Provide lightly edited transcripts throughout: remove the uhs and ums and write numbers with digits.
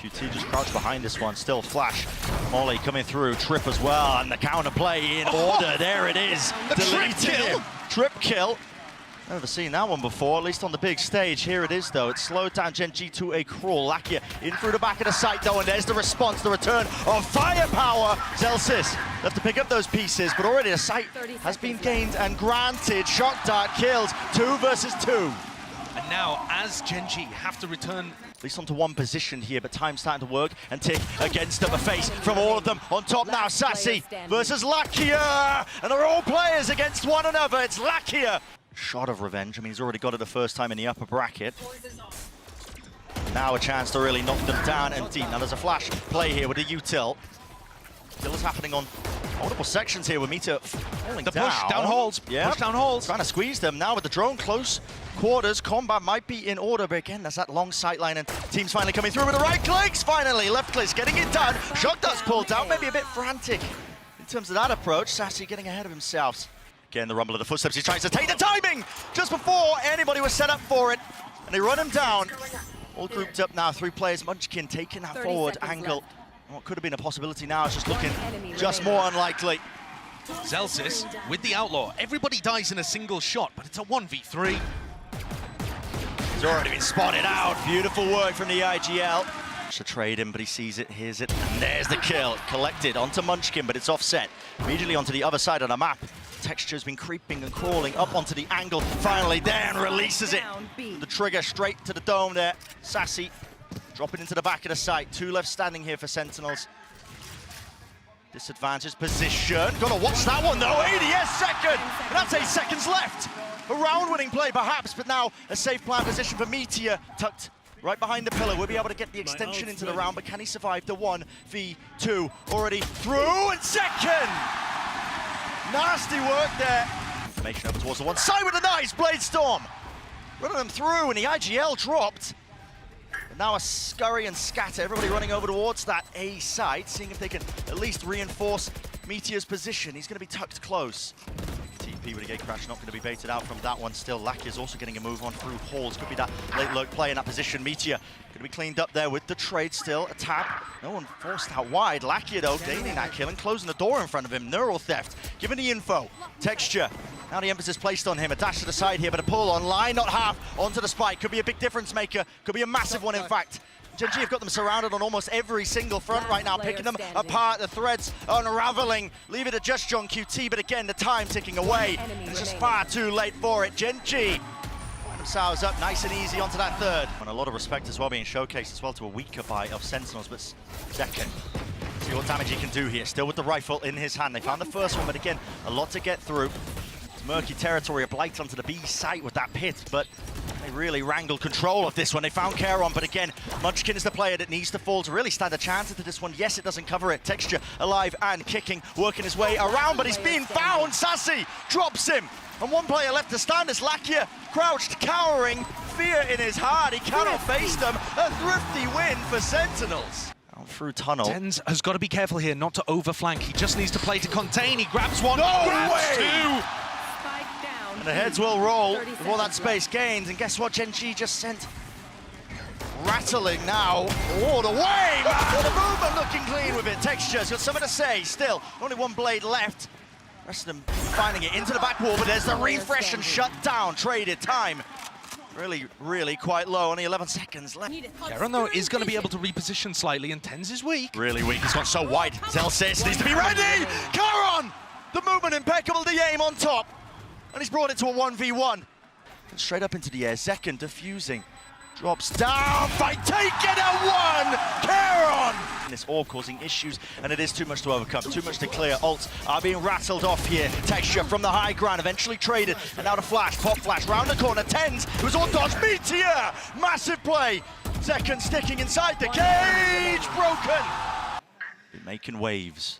QT just crouched behind this one. Still flash. Molly coming through. Trip as well. And the counter play in order. There it is. Deleted him. Trip kill. Never seen that one before, at least on the big stage. Here it is, though. It's slowed down Gen.G to a crawl. Lakia in through the back of the site, though, and there's the response, the return of firepower. Zelsis left to pick up those pieces, but already a site has been gained and granted. Shock dart kills, 2 versus 2. And now, as Gen.G have to return at least onto one position here, but time's starting to work and tick against them. A face from all of them. On top now, Sassy versus Lakia. And they're all players against one another. It's Lakia. Shot of revenge. I mean, he's already got it the first time in the upper bracket. Now a chance to really knock them down and deep. Now there's a flash play here with a util. Still is happening on multiple sections here with Mita falling down. Push down holes. Yeah. Push down holes. Trying to squeeze them. Now with the drone close quarters, combat might be in order, but again, there's that long sight line, and team's finally coming through with the right clicks. Finally, left clicks getting it done. Shock dart's pulled down, maybe a bit frantic in terms of that approach. Sassy getting ahead of himself. Again, the rumble of the footsteps. He tries to take the timing just before anybody was set up for it, and they run him down. All grouped up now, 3 players. Munchkin taking that forward angle. Left. What could have been a possibility now is just looking just more unlikely. Zelsis with the Outlaw. Everybody dies in a single shot, but it's a 1v3. He's already been spotted out. Beautiful work from the IGL. To trade him, but he sees it, hears it, and there's the kill. Collected onto Munchkin, but it's offset. Immediately onto the other side of the map. Texture's been creeping and crawling up onto the angle. Finally, Dan releases it. The trigger straight to the dome there. Sassy dropping into the back of the site. 2 left standing here for Sentinels. Disadvantaged position. Gotta watch that one though. ADS second. And that's 8 seconds left. A round-winning play perhaps, but now a safe plan position for Meteor. Tucked right behind the pillar. We'll be able to get the extension into the round, but can he survive the 1v2? Already through and second. Nasty work there. Information over towards the one side with a nice Blade Storm. Running them through, and the IGL dropped. And now a scurry and scatter. Everybody running over towards that A side, seeing if they can at least reinforce Meteor's position. He's going to be tucked close. TP with a gate crash, not going to be baited out from that one still. Lakia's also getting a move on through halls. Could be that late lurk play in that position. Meteor going to be cleaned up there with the trade still. A tap. No one forced out wide. Lakia though gaining that kill and closing the door in front of him. Neural theft. Giving the info. Texture. Now the emphasis placed on him. A dash to the side here, but a pull on line, not half. Onto the spike. Could be a big difference maker. Could be a massive one in fact. Gen.G have got them surrounded on almost every single front right now, picking them apart, the threads unraveling, leave it to just John QT, but again, the time ticking away. It's just far too late for it. Gen.G find themselves up nice and easy onto that third. And a lot of respect as well being showcased as well to a weaker buy of Sentinels, but second. See what damage he can do here, still with the rifle in his hand. They found the first one, but again, a lot to get through. It's murky territory, a blight onto the B site with that pit, but they really wrangled control of this one. They found Charon, but again, Munchkin is the player that needs to fall to really stand a chance into this one. Yes, it doesn't cover it. Texture alive and kicking, working his way around, but he's been found. Sassy drops him. And one player left to stand as Lakia, crouched, cowering, fear in his heart. He cannot face them. A thrifty win for Sentinels. Out through tunnel. TenZ has got to be careful here not to overflank. He just needs to play to contain. He grabs one, no grabs way. 2. And the heads will roll before that space gains. And guess what? Gen.G just sent rattling now all the way, man! The movement looking clean with it. Texture's got something to say still. Only 1 blade left. Rest of them finding it into the back wall, but there's the refresh and shut down. Traded time. Really quite low. Only 11 seconds left. Charon, though, is going to be able to reposition slightly, and TenZ is weak. Really weak. He's got so wide. Zelsis needs to be ready! Charon! The movement impeccable, the aim on top. And he's brought it to a 1v1. And straight up into the air. Second defusing. Drops down. Fight taken at 1! Charon! This all causing issues, and it is too much to overcome. Too much to clear. Ults are being rattled off here. Texture from the high ground. Eventually traded. And now the flash. Pop flash. Round the corner. TenZ. It was all dodge. Meteor! Massive play. Second sticking inside the cage. Broken. Been making waves.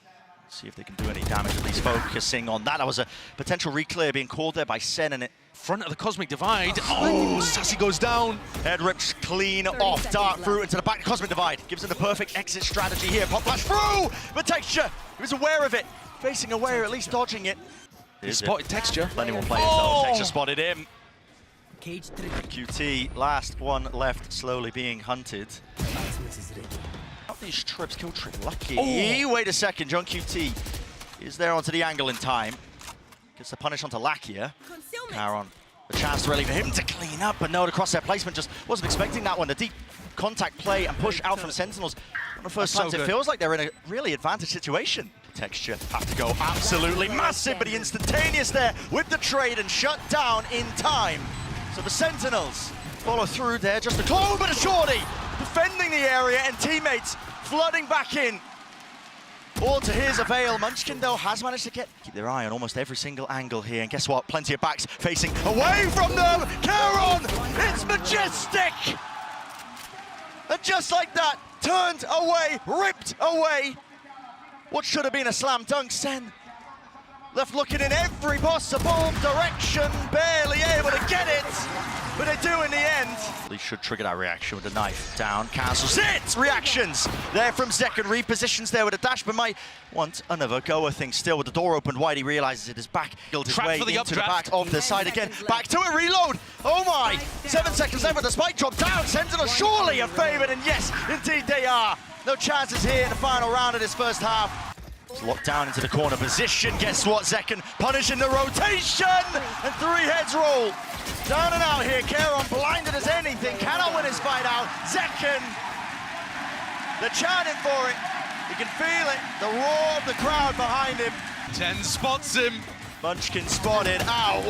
See if they can do any damage, at least focusing on that. That was a potential re-clear being called there by SEN, and it front of the Cosmic Divide. Oh, Sassy goes down. Head rips clean off, dart through into the back of Cosmic Divide. Gives him the perfect exit strategy here. Pop flash through, but Texture, he was aware of it. Facing away, or at least dodging it. He spotted Texture. Plenty more players though. Texture spotted him. QT, last one left, slowly being hunted. these trips, kill trick. Lucky. Wait a second, GEN.G is there onto the angle in time. Gets the punish onto Lakia. Caron, a chance really for him to clean up, but no, the crosshair placement just wasn't expecting that one. The deep contact play and push out from Sentinels. On the first times, it feels like they're in a really advantage situation. Texture have to go absolutely massive, but he instantaneous there with the trade and shut down in time. So the Sentinels follow through there, just a clone, but a shorty defending the area and teammates flooding back in. All to his avail. Munchkin, though, has managed to keep their eye on almost every single angle here. And guess what? Plenty of backs facing away from them. Caron, it's majestic! And just like that, turned away, ripped away. What should have been a slam dunk, SEN left looking in every possible direction, barely able to get it, but they do in the end. They should trigger that reaction with the knife down, cancels it! Reactions there from Zekken, repositions there with a dash, but might want another go. I think still with the door opened wide, he realizes it is back. His way for the into the back updraft. of the side again, back to it, reload! Oh my! 7 seconds left with the spike drop down, Sentinel surely a favourite, and yes, indeed they are. No chances here in the final round of this first half. Locked down into the corner position. Guess what? Zekken punishing the rotation, and 3 heads roll. Down and out here. Caron blinded as anything. Cannot win his fight out. Zekken, they're chanting for it. You can feel it. The roar of the crowd behind him. TenZ spots him. Munchkin spotted. Ow!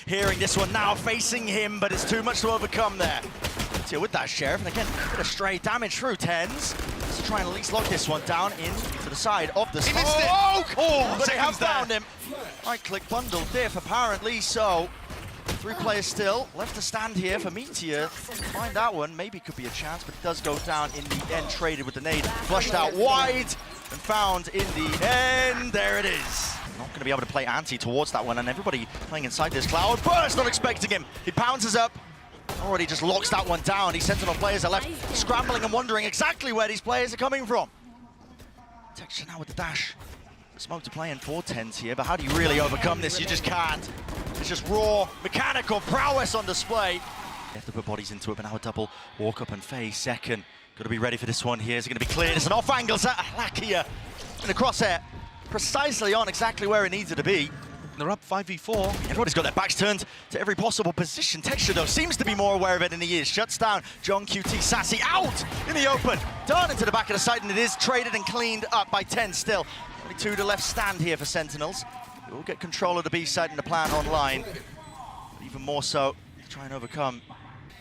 Hearing this one now, facing him, but it's too much to overcome there. With that Sheriff, and again, a bit of stray damage through TenZ. Let's try and at least lock this one down into the side of the He missed it! But they have found him. Right-click bundled diff, apparently so. 3 players still left to stand here for Meteor. Find that one, maybe could be a chance, but it does go down in the end. Traded with the nade, flushed out wide, and found in the end. There it is. Not going to be able to play anti towards that one, and everybody playing inside this cloud burst, not expecting him. He pounces up. Already just locks that one down. These Sentinel players are left scrambling and wondering exactly where these players are coming from. Texture now with the dash. Smoke to play in for TenZ here, but how do you really overcome this? You just can't. It's just raw mechanical prowess on display. You have to put bodies into it, but now a double walk up and face. Zekken, got to be ready for this one here. Is it going to be cleared? It's an off angle. Lakia in the crosshair, precisely on exactly where it needed to be. They're up 5v4. Everybody's got their backs turned to every possible position. Texture, though, seems to be more aware of it than he is. Shuts down GEN.G, Sassy out in the open. Done into the back of the side, and it is traded and cleaned up by TenZ still. Only 2 to left stand here for Sentinels. They will get control of the B side and the plan online. But even more so, try and overcome.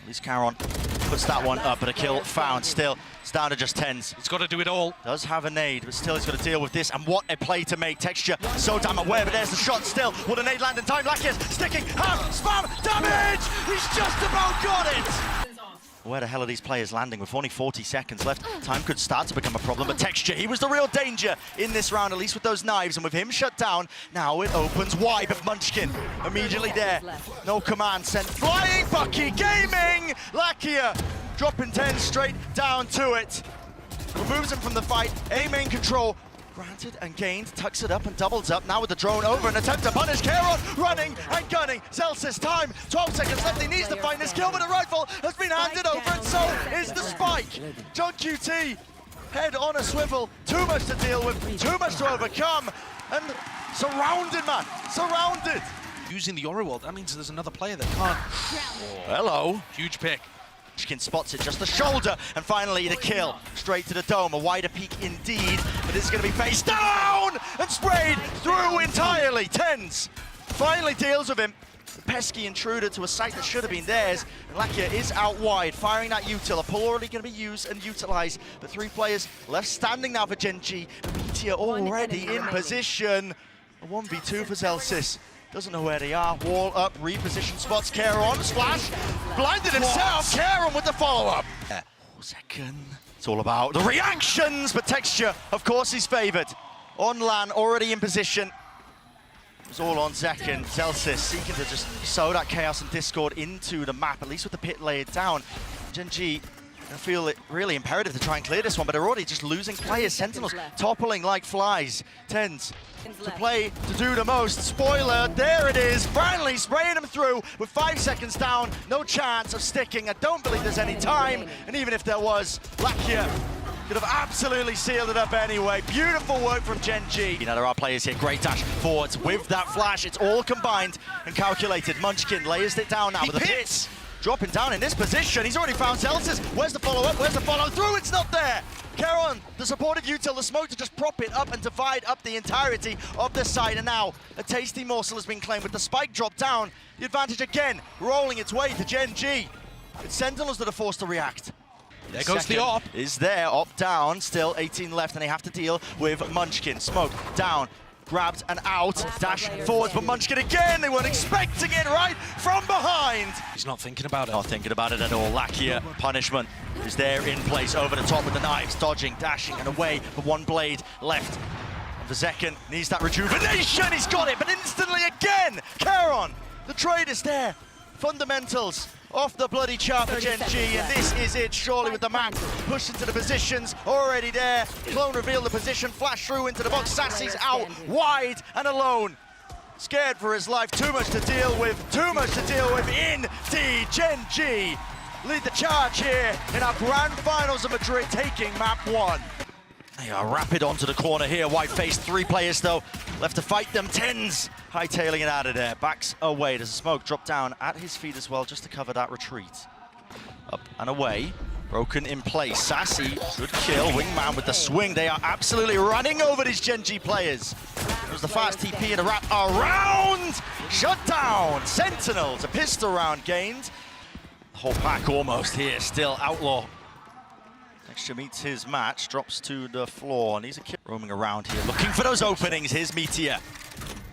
At least Caron puts that one up, but a kill found still. It's down to just TenZ. He's got to do it all. Does have a nade, but still he's got to deal with this. And what a play to make. Texture so damn aware, but there's the shot still. Will the nade land in time? Lakia's sticking, spam, damage! He's just about got it! Where the hell are these players landing with only 40 seconds left? Time could start to become a problem, but Texture, he was the real danger in this round, at least with those knives, and with him shut down, now it opens wide, but Munchkin immediately there. No command sent flying, Bucky Gaming! Lakia dropping TenZ straight down to it. Removes him from the fight, A-main control. Granted and gained, tucks it up and doubles up. Now with the drone over, an attempt to punish. Caron running and gunning. Zelsis time, 12 seconds left. He needs to find this kill, but the rifle has been handed over, and so is the spike. GEN.G, head on a swivel. Too much to deal with, too much to overcome. And surrounded, man, surrounded. Using the Aura World, that means there's another player that can't. Hello. Huge pick. Munchkin spots it, just the shoulder, and finally the kill. Straight to the dome, a wider peak indeed, but this is going to be face down and sprayed through entirely. TenZ finally deals with him. The pesky intruder to a site that should have been theirs, and Lakia is out wide, firing that util. A pull already going to be used and utilized, but 3 players left standing now for GEN.G. Meteor already in position. A 1v2 for Zelsis. Doesn't know where they are. Wall up, reposition spots. Caron, splash. Blinded himself. Caron with the follow-up. Zekken. It's all about the reactions, but Texture, of course, he's favored. On LAN, already in position. It was all on Zekken. Zelsis seeking to just sow that chaos and discord into the map, at least with the pit laid down. GEN.G I feel it really imperative to try and clear this one, but they're already just losing players. Sentinels toppling like flies. Tens to play to do the most. Spoiler, there it is. Finally spraying them through with 5 seconds down. No chance of sticking. I don't believe there's any time. And even if there was, Lakia could have absolutely sealed it up anyway. Beautiful work from Gen.G. You know, there are players here. Great dash forwards with that flash. It's all combined and calculated. Munchkin layers it down now with the pits. Dropping down in this position. He's already found Celsius. Where's the follow-up? Where's the follow-through? It's not there. Caron, the supportive util, the smoke to just prop it up and divide up the entirety of the site. And now a tasty morsel has been claimed with the spike drop down. The advantage again, rolling its way to Gen.G. It's Sentinels that are forced to react. There goes the op. Is there, op down, still 18 left, and they have to deal with Munchkin. Smoke down. Grabbed and out, dash forwards, but Munchkin again, they weren't expecting it right from behind. He's not thinking about it. Not thinking about it at all. Lakia, punishment is there in place, over the top with the knives, dodging, dashing, and away for one blade left. And the second needs that rejuvenation, he's got it, but instantly again, Caron, the trade is there. Fundamentals off the bloody chart for Gen.G, and this is it, surely, with the map pushed into the positions, already there. Clone revealed the position, flash through into the box. Sassy's out wide and alone. Scared for his life, too much to deal with, indeed. Gen.G lead the charge here in our grand finals of Madrid, taking map 1. They are rapid onto the corner here. White face, 3 players though left to fight them. Tens hightailing it out of there. Backs away. There's a smoke drop down at his feet as well, just to cover that retreat. Up and away. Broken in place. Sassy, good kill. Wingman with the swing. They are absolutely running over these Gen.G players. There's the fast TP and a wrap around. Shut down. Sentinels. A pistol round gained. The whole pack almost here. Still Outlaw. Extra meets his match, drops to the floor, and he's a kid roaming around here, looking for those openings. Here's Meteor.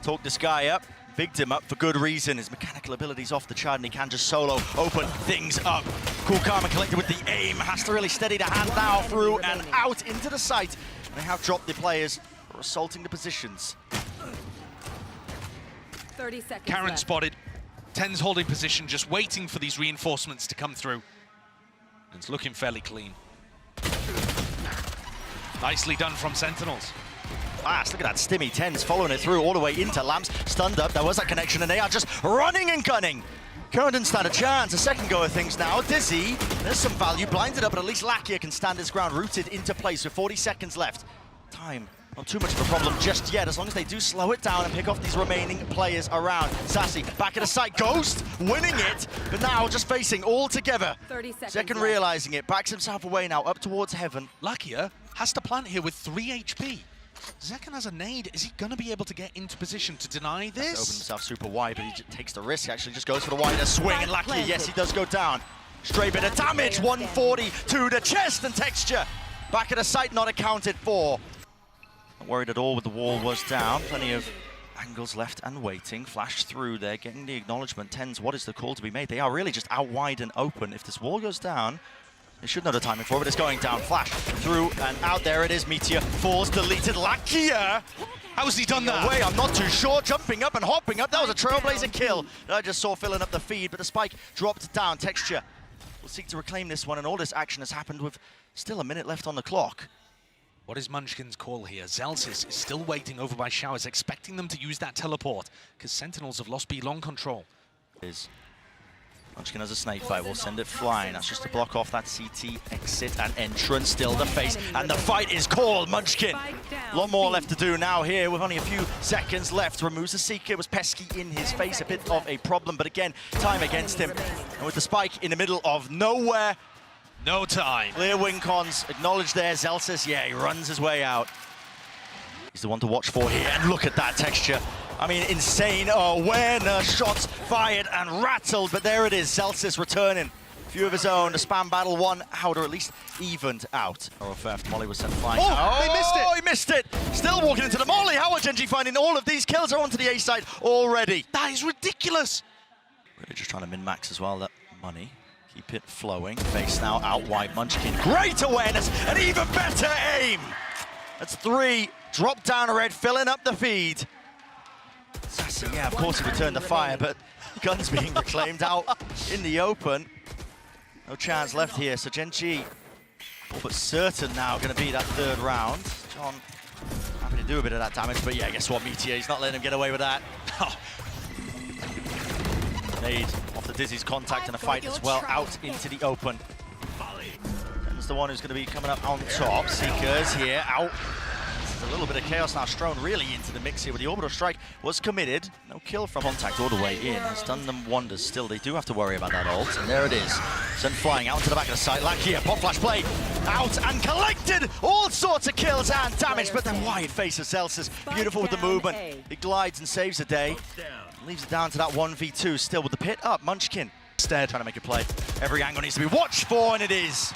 Talked this guy up, bigged him up for good reason. His mechanical ability's off the chart, and he can just solo open things up. Cool, calm, and collected with the aim. Has to really steady the hand now, through and out into the site. And they have dropped the players for assaulting the positions. 30 seconds Caron left. spotted. Ten's holding position, just waiting for these reinforcements to come through. It's looking fairly clean. Nicely done from Sentinels. Fast, look at that stimmy. Tens following it through all the way into Lamps. Stunned up, there was that connection, and they are just running and gunning. Caron didn't stand a chance. A second go of things now. Dizzy, there's some value. Blinded up, but at least Lakia can stand his ground. Rooted into place with 40 seconds left. Time, not too much of a problem just yet, as long as they do slow it down and pick off these remaining players around. Sassy, back at the site. Ghost, winning it, but now just facing all together. 30 seconds Second left. realizing it, backs himself away now, up towards heaven. Lakia has to plant here with 3 HP. Zekan has a nade. Is he going to be able to get into position to deny this? Opened himself super wide, but he takes the risk, actually just goes for the wider swing, and Lakia, yes, he does go down. Straight bit of damage, 140 to the chest, and Texture back at the site, not accounted for. Not worried at all with the wall was down. Plenty of angles left and waiting. Flash through there, getting the acknowledgement. Tens, what is the call to be made? They are really just out wide and open. If this wall goes down, they should know the timing for it, but it's going down. Flash through and out. There it is. Meteor falls, deleted. Lakia! How has he done that? Away, I'm not too sure. Jumping up and hopping up. That was a trailblazer kill that I just saw filling up the feed, but the spike dropped down. Texture will seek to reclaim this one, and all this action has happened with still a minute left on the clock. What is Munchkin's call here? Zelsis is still waiting over by Showers, expecting them to use that teleport, because Sentinels have lost B long control. Munchkin has a snake fight, will send it flying. That's just to block off that CT exit and entrance. Still the face, and the fight is called. Munchkin, a lot more left to do now here with only a few seconds left. Removes the Seeker, it was pesky in his face, a bit of a problem, but again, time against him. And with the spike in the middle of nowhere, No time. clear wing cons, acknowledged there. Zelsis, yeah, he runs his way out. He's the one to watch for here, and look at that Texture. I mean, insane awareness, shots fired and rattled, but there it is, Zelsis returning. A few of his own, the spam battle won out, or at least evened out. Or theft, Molly was sent flying. Oh, they missed it! Oh, he missed it! Still walking into the Molly. How are Gen.G finding all of these kills? Are onto the A side already. That is ridiculous! Really just trying to min-max as well, that money. Keep it flowing. Face now out wide, Munchkin. Great awareness and even better aim! That's 3. Drop down red, filling up the feed. Sassy, yeah, of course he returned the fire, but guns being reclaimed out in the open. No chance left here, so Gen.G all but certain now going to be that third round. John happy to do a bit of that damage, but yeah, guess what, Meteor, he's not letting him get away with that. Nade off the Dizzy's contact and a fight as well out into the open. Ken's the one who's going to be coming up on top. Seekers here, out. A little bit of chaos now thrown really into the mix here with the orbital strike was committed. No kill from contact all the way in. Has done them wonders. Still, they do have to worry about that ult. And there it is. Sent flying out to the back of the site. Lakia, pop flash play out and collected all sorts of kills and damage. But then wide face of Celsius. Beautiful with the movement. He glides and saves the day. Leaves it down to that 1v2 still with the pit up. Munchkin instead trying to make a play. Every angle needs to be watched for, and it is.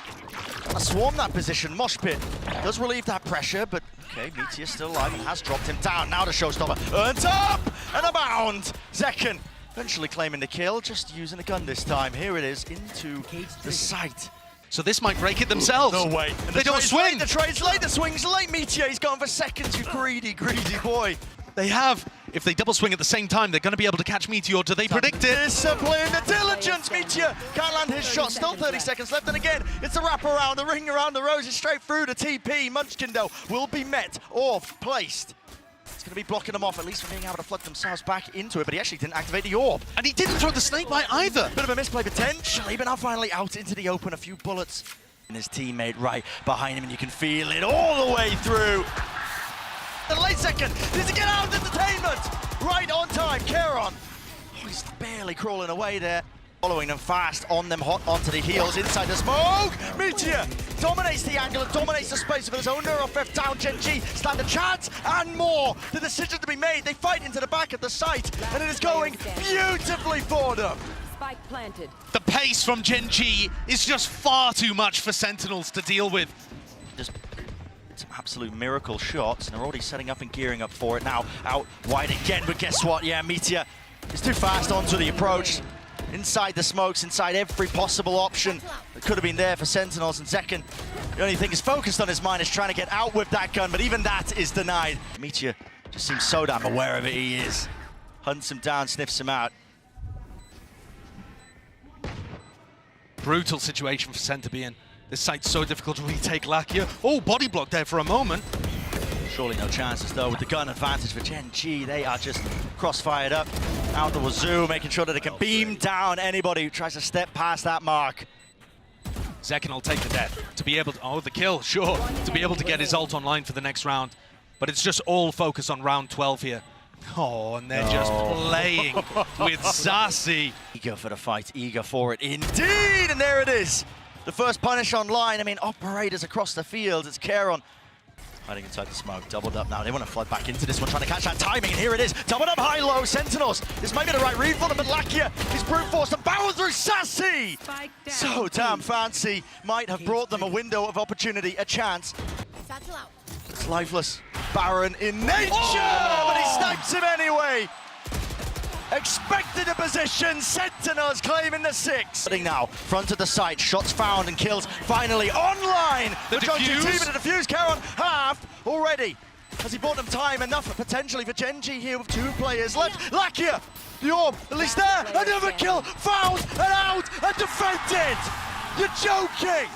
Trying to swarm that position. Mosh pit does relieve that pressure, but okay, Meteor still alive and has dropped him down. Now the showstopper earns up and a bound. Zekken eventually claiming the kill, just using a gun this time. Here it is into the site. So this might break it themselves. No way. They don't swing. The trade's late, the swing's late. Meteor, he's gone for seconds, you greedy, greedy boy. They have. If they double swing at the same time, they're going to be able to catch Meteor. Do they predict it? Discipline, the diligence. Meteor can't land his shot. Still 30 seconds left. And again, it's a wrap around, the ring around the roses, straight through the TP. Munchkin, though, will be met or placed. It's going to be blocking them off, at least from being able to flood themselves back into it. But he actually didn't activate the orb. And he didn't throw the snake bite either. Bit of a misplay potentially, but now finally out into the open. A few bullets. And his teammate right behind him, and you can feel it all the way through. The late second, needs to get out of entertainment. Right on time, Kieran. Oh, he's barely crawling away there. Following them fast, on them hot onto the heels, inside the smoke. Meteor dominates the angle and dominates the space of his own neuro theft down. Gen.G stand a chance and more. The decision to be made. They fight into the back of the site, and it is going beautifully for them. Spike planted. The pace from Gen.G is just far too much for Sentinels to deal with. Just some absolute miracle shots, and they're already setting up and gearing up for it now. Out wide again, but guess what? Yeah, Meteor is too fast onto the approach. Inside the smokes, inside every possible option that could have been there for Sentinels, and Zekken, the only thing he's focused on his mind is trying to get out with that gun, but even that is denied. Meteor just seems so damn aware of it, he is. Hunts him down, sniffs him out. Brutal situation for Sen to be in. This site's so difficult to retake Lakia. Oh, body block there for a moment. Surely no chances though with the gun advantage for Gen.G. They are just cross-fired up out the wazoo, making sure that they can beam down anybody who tries to step past that mark. Zekken will take the death to be able to, oh, the kill, sure, to be able to get his ult online for the next round. But it's just all focus on round 12 here. Oh, and they're just playing with Sassy. Eager for the fight, eager for it indeed, and there it is. The first punish online. I mean, operators across the field. It's Kieran hiding inside the smoke, doubled up now. They want to flood back into this one, trying to catch that timing, and here it is. Doubled up high-low, Sentinels. This might be the right read for them, but Lakia is brute forced and barrel through Sassy. So damn fancy. Might have brought them a window of opportunity, a chance. It's lifeless. Baron in nature, but he snipes him anyway. Expected a position, Sentinels claiming the 6. Now, front of the site, shots found and kills finally online. The defuse. Team in the defuse, Kieran half already. Has he bought them time enough potentially for Gen.G here with 2 players left? Lakia, the orb, at least there, another kill, found and out and defended. You're joking.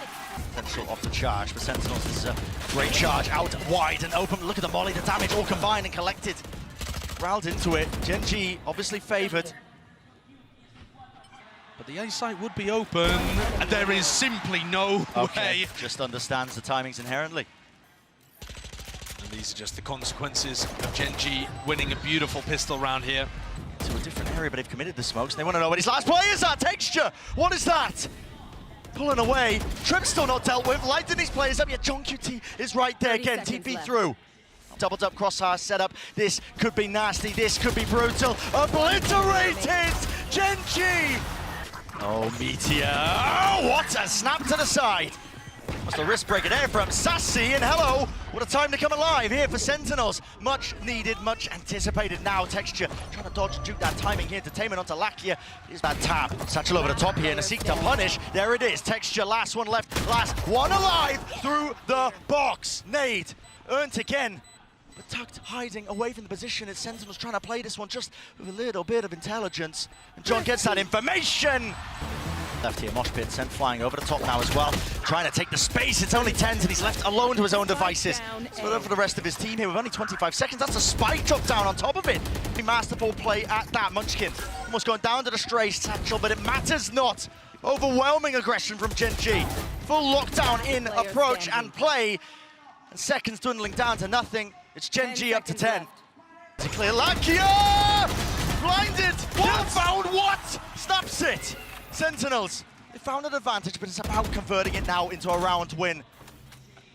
Potential off the charge, but Sentinels is a great charge out wide and open. Look at the molly, the damage all combined and collected. Rallied into it. Gen.G obviously favoured. But the A site would be open, and there is simply no way. Just understands the timings inherently. And these are just the consequences of Gen.G winning a beautiful pistol round here. To a different area, but they've committed the smokes. And they want to know what his last play is. That texture. What is that? Pulling away. Trip's still not dealt with. Lighting these players up. Yeah, John QT is right there again. TP through. Doubled up crosshair setup. This could be nasty. This could be brutal. Obliterated! Gen.G! Oh, Meteor. Oh, what a snap to the side. What's the wrist breaker there from Sassy? And hello, what a time to come alive here for Sentinels. Much needed, much anticipated now. Texture trying to dodge and juke that timing here. Entertainment onto Lakia. Here's that tap. Satchel over the top here and a seek to punish. There it is. Texture, last one left. Last one alive through the box. Nade earned again. But tucked, hiding away from the position. It's Sentinels trying to play this one just with a little bit of intelligence. And John gets that information. Left here, Mosh Pit sent flying over the top now as well. Trying to take the space, it's only 10s and he's left alone to his own devices. So for the rest of his team here with only 25 seconds, that's a spike drop down on top of it. Masterful play at that, Munchkin. Almost going down to the stray satchel, but it matters not. Overwhelming aggression from Gen.G. Full lockdown in approach and play. And seconds dwindling down to nothing. It's Gen.G up to 10. To clear Lakia! Blinded! What? Found what? Snaps it! Sentinels, they found an advantage, but it's about converting it now into a round win.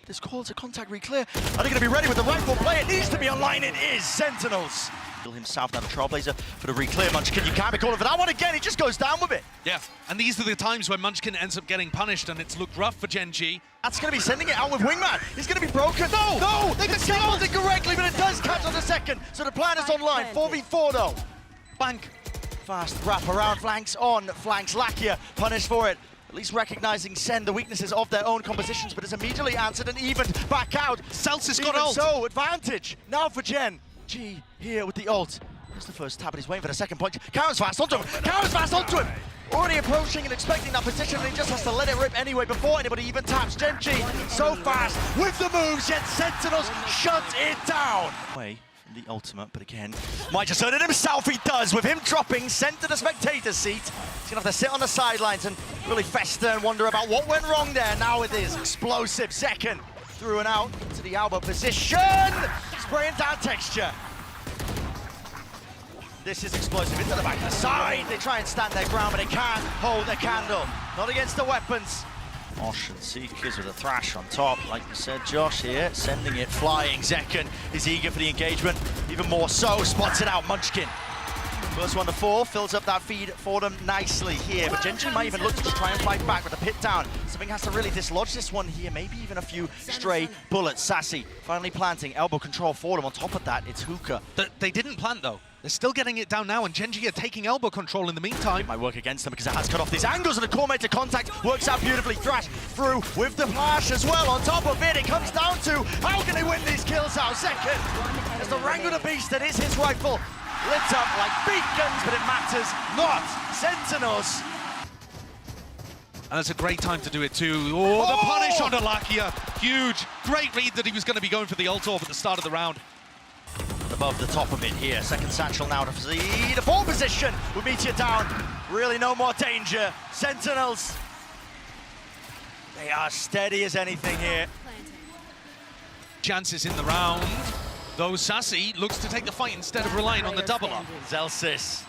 This call to contact re-clear. Are they going to be ready with the rightful play? It needs to be online. It is Sentinels. Himself now the Trailblazer for the re-clear. Munchkin, you can't be calling for that one again. He just goes down with it. Yeah, and these are the times when Munchkin ends up getting punished, and it's looked rough for Gen.G. That's going to be sending it out with Wingman. He's going to be broken. No, they controlled it correctly, but it does catch on the second. So the plan is online. 4v4 though. Bank. Fast wrap around, flanks on, flanks Lakia, punished for it. At least recognizing SEN the weaknesses of their own compositions, but is immediately answered and evened back out. Celsius got Even ult. So, advantage now for Gen.G here with the ult. That's the first tap, but he's waiting for the second point. Karen's fast onto him. Karen's fast onto him. Already approaching and expecting that position, and he just has to let it rip anyway before anybody even taps. Gen.G so fast with the moves, yet Sentinels shut it down. Way from the ultimate, but again, might just earn it himself. He does with him dropping, sent to the spectator seat. He's gonna have to sit on the sidelines and really fester and wonder about what went wrong there. Now it is explosive. Second through and out to the elbow position, spraying down texture. This is explosive into the back of the side. They try and stand their ground, but they can't hold their candle. Not against the weapons. Mosh and Seekers with a thrash on top. Like you said, Josh here, sending it flying. Zekken is eager for the engagement. Even more so, spots it out, Munchkin. First one to fall, fills up that feed for them nicely here. But Gen.G might even look to just try and fight back with a pit down. Something has to really dislodge this one here. Maybe even a few stray bullets. Sassy finally planting, elbow control for them. On top of that, it's Hookah. They didn't plant though. They're still getting it down now, and Gen.G are taking elbow control in the meantime. It might work against them because it has cut off these angles, and the core made to contact works out beautifully. Thrash through with the flash as well. On top of it, it comes down to how can they win these kills out? Second, as the Wrangler the Beast, that is his rifle, lit up like beacons, but it matters not. Sentinels. And it's a great time to do it too. Oh, the punish on Lakia. Huge. Great read that he was going to be going for the ult orb at the start of the round. Above the top of it here. Second satchel now to see the ball position with Meteor down. Really no more danger. Sentinels. They are steady as anything here. Chances in the round. Though Sassy looks to take the fight instead of relying on the double up. Zelsis.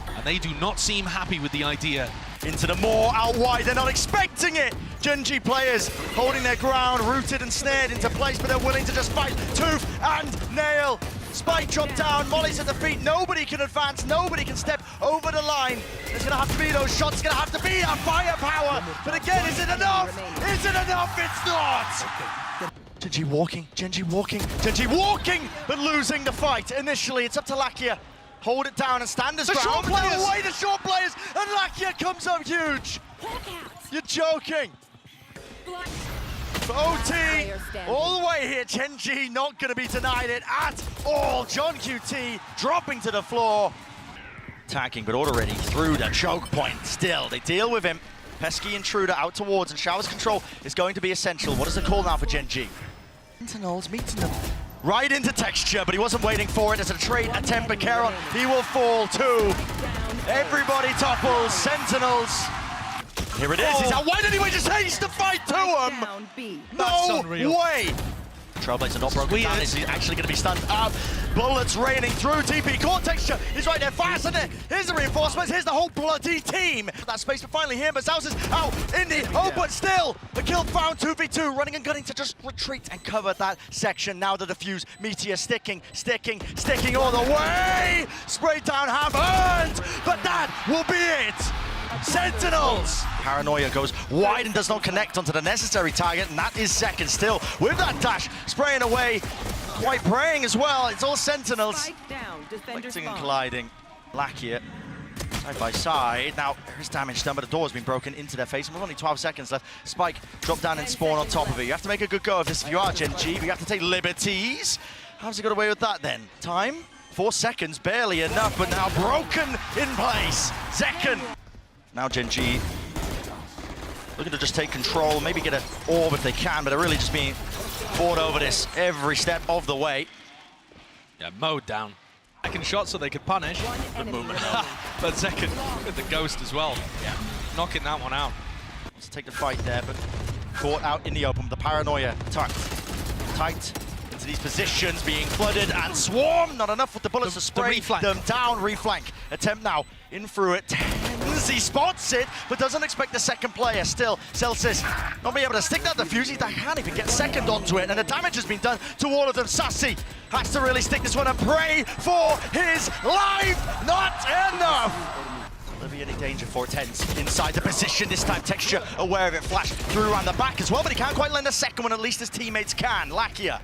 And they do not seem happy with the idea. Into the moor, out wide, they're not expecting it! Gen.G players holding their ground, rooted and snared into place, but they're willing to just fight tooth and nail. Spike drop down, Molly's at the feet, nobody can advance, nobody can step over the line. There's gonna have to be those shots, gonna have to be that firepower. But again, is it enough? Is it enough? It's not! Gen.G walking, Gen.G walking, Gen.G walking, but losing the fight. Initially, it's up to Lakia. Hold it down and stand his ground. Short players! Away the short players, and Lakia comes up huge. You're joking. For OT, all the way here, Gen.G not going to be denied it at all. John QT dropping to the floor. Attacking, but already through the choke point. Still, they deal with him. Pesky intruder out towards, and Shower's control is going to be essential. What is the call now for Gen.G? Sentinels meeting them. Right into texture, but he wasn't waiting for it. As a trade attempt by Caron, he will fall too. Everybody topples, Sentinels. Here it is, he's out wide anyway, just hates to fight to him. No way. Trailblazer not broken down, is he actually going to be stunned up? Bullets raining through, TP core texture is right there fast, and here's the reinforcements, here's the whole bloody team. That space, but finally here, but Zaus is out in the open still. The kill found, 2v2, running and gunning to just retreat and cover that section. Now the defuse, Meteor sticking all the way. Sprayed down, hammered, but that will be it. Sentinels! Paranoia goes wide and does not connect onto the necessary target, and that is second still with that dash spraying away, quite praying as well. It's all Sentinels. Collecting and colliding. Lakia side by side. Now there's damage done, but the door has been broken into their face, and with only 12 seconds left. Spike drop down and spawn on top of it. You have to make a good go of this if you are Gen.G, but you have to take liberties. How's he got away with that then? Time? 4 seconds, barely enough, but now broken in place. Zekken. Now Gen.G looking to just take control, maybe get an orb if they can, but they're really just being fought over this every step of the way. Yeah, mowed down. Second shot so they could punish. But Zekken with the ghost as well. Yeah, knocking that one out. Let's take the fight there, but caught out in the open. The paranoia tucked tight into these positions, being flooded and swarmed. Not enough with the bullets to spray them down. Reflank attempt now in through it. He spots it, but doesn't expect the second player. Still, Celsius not being able to stick that defuse. He can't even get second onto it, and the damage has been done to all of them. Sassy has to really stick this one and pray for his life. Not enough. Will there be any danger for Tens inside the position this time? Texture aware of it, flash through around the back as well, but he can't quite land the second one. At least his teammates can. Lakia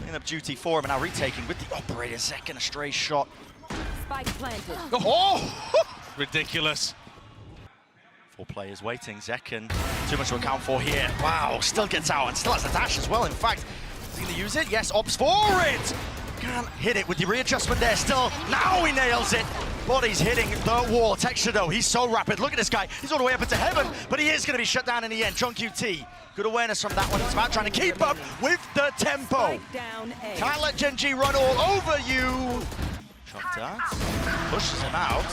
clean up duty for him, and now retaking with the operator. Second, a stray shot. Spike planted. Oh! Ridiculous. 4 players waiting. Zekken, too much to account for here. Wow, still gets out and still has the dash as well. In fact, is he going to use it? Yes, opts for it. Can't hit it with the readjustment there still. Now he nails it. Body's hitting the wall. Texture though, he's so rapid. Look at this guy. He's all the way up into heaven, but he is going to be shut down in the end. GEN.G, good awareness from that one. It's about trying to keep up with the tempo. Can't let Gen.G run all over you. Shot darts, pushes him out.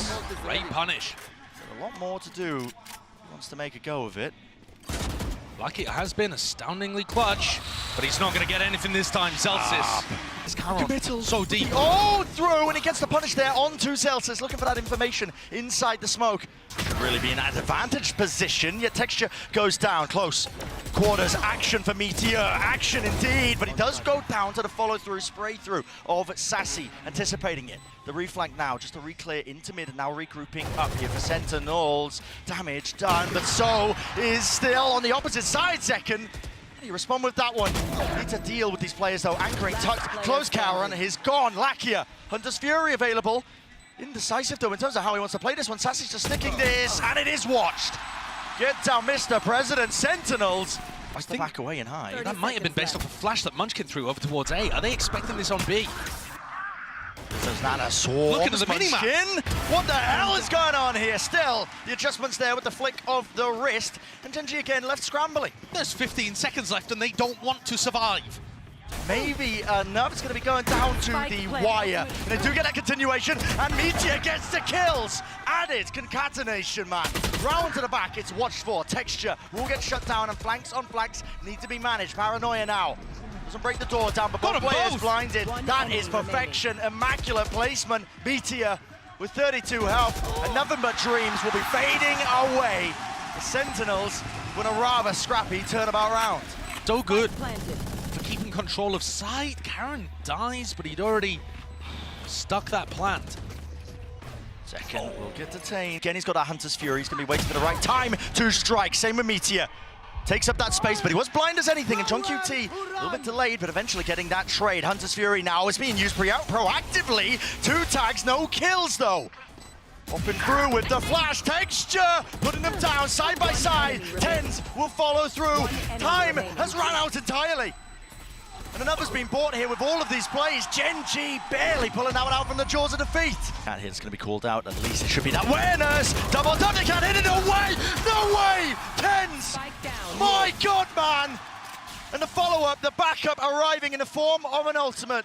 Great punish. Got a lot more to do. He wants to make a go of it. Like it has been astoundingly clutch, but he's not going to get anything this time. Celsius. His committal so deep. Oh, through, and he gets the punish there onto Celsius, looking for that information inside the smoke. Should really be in an advantaged position, yet Texture goes down close. Quarters, action for Meteor, action indeed, but he does go down to the follow-through, spray-through of Sassy, anticipating it. The reflank now, just to re-clear into mid, and now regrouping up here for Sentinels. Damage done, but so is still on the opposite side, Zekken. You respond with that one. Need to deal with these players though. Anchoring, tucked, close Karen is gone. Lakia, Hunter's Fury available. Indecisive though in terms of how he wants to play this one. Sassy's just sticking this, and it is watched. Get down, Mr. President. Sentinels. I think back away and high. That might have been based off a flash that Munchkin threw over towards A. Are they expecting this on B? There's Nana swords. Look at the minimap. What the hell is going on here? Still, the adjustments there with the flick of the wrist. And Gen.G again left scrambling. There's 15 seconds left and they don't want to survive. Maybe enough. It's going to be going down to the wire. And they do get that continuation, and Meteor gets the kills. Added concatenation, man. Round to the back, it's watched for. Texture will get shut down, and flanks on flanks need to be managed. Paranoia now. Doesn't break the door down, but both players blinded. That is perfection. Immaculate placement. Meteor with 32 health, and nothing but dreams will be fading away. The Sentinels with a rather scrappy turnabout round. So good for keeping control of side. Karen dies, but he'd already stuck that plant. Zekken will get detained. Again, he's got that Hunter's Fury. He's going to be waiting for the right time to strike. Same with Meteor. Takes up that space, but he was blind as anything, and GEN.G, a little bit delayed, but eventually getting that trade. Hunter's Fury now is being used proactively. 2 tags, no kills though. Up and through with the flash. Texture putting them down side by side. Tens will follow through. Time has run out entirely. And another's been bought here with all of these plays. Gen.G barely pulling that one out from the jaws of defeat. Can't hit, it's going to be called out. At least it should be that awareness. Double done, they can't hit it. No way! No way! Tens! My God, man! And the follow-up, the backup arriving in the form of an ultimate.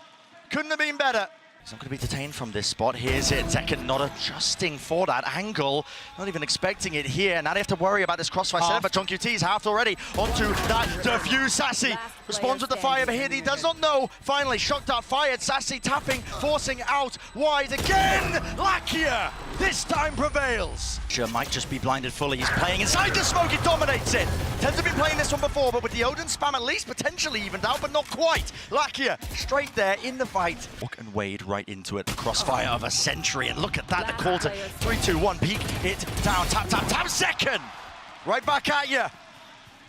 Couldn't have been better. He's not going to be detained from this spot. Here's it. Zekken not adjusting for that angle. Not even expecting it here. Now they have to worry about this crossfire setup, but GEN.G is halved already. Onto that diffuse. Sassy responds with the fire, but here he does not know. Finally, shock dart fired. Sassy tapping, forcing out wide again. Lakia this time prevails. Might just be blinded fully. He's playing inside the smoke. He dominates it. Tends to be playing this one before, but with the Odin spam at least potentially evened out, but not quite. Lakia straight there in the fight. Walk and wade right into it. The crossfire of a century, and look at that. The call to 3, 2, 1. Peek it down. Tap, tap, tap. Zekken right back at you.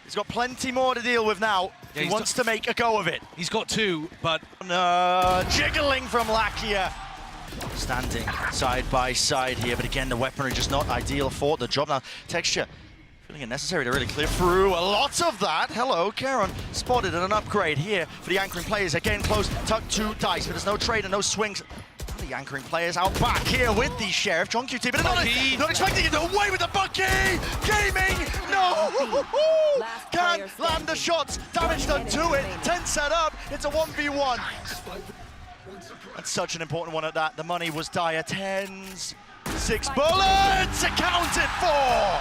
He's got plenty more to deal with now. Yeah, he wants to make a go of it. He's got 2, but jiggling from Lakia. Standing side by side here, but again, the weaponry just not ideal for the job. Now, Texture feeling it necessary to really clear through a lot of that. Hello, Karen spotted and an upgrade here for the anchoring players. Again, close, tuck 2 dice, but there's no trade and no swings. The anchoring players out back here with the Sheriff, GEN.G, but Bucky. not expecting it away with the Bucky! Gaming! No! Can't land the shots, damage done to it, 10 set up, it's a 1v1. And such an important one at that, the money was dire, 10s, 6 bullets, accounted for!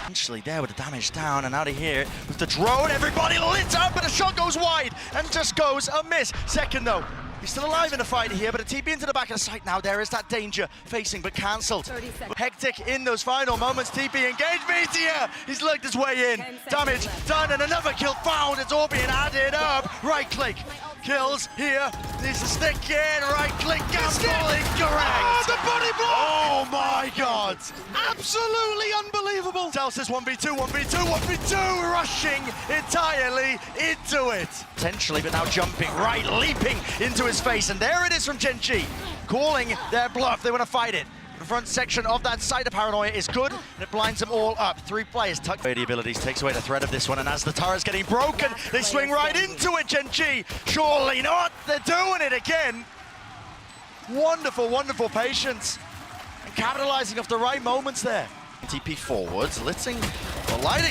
Eventually there with the damage down and out of here with the drone, everybody lit up, but a shot goes wide and just goes a miss. Second though, he's still alive in the fight here, but a TP into the back of the site now. There is that danger facing, but cancelled. Hectic in those final moments. TP engaged. Meteor! He's lugged his way in. Damage done, and another kill found. It's all being added up. Right click. Kills here. Needs to stick in. Right click. Gamble incorrect. Oh, the body block! Oh my god. Absolutely unbelievable. Telsis 1v2, 1v2, 1v2, rushing entirely into it. Potentially, but now jumping right, leaping into his face, and there it is from GEN.G, calling their bluff. They want to fight it. The front section of that side of Paranoia is good, and it blinds them all up. 3 players tuck away the abilities, takes away the threat of this one, and as the turret's getting broken, they swing right into it, GEN.G. Surely not, they're doing it again. Wonderful, wonderful patience, and capitalizing off the right moments there. TP forwards, lighting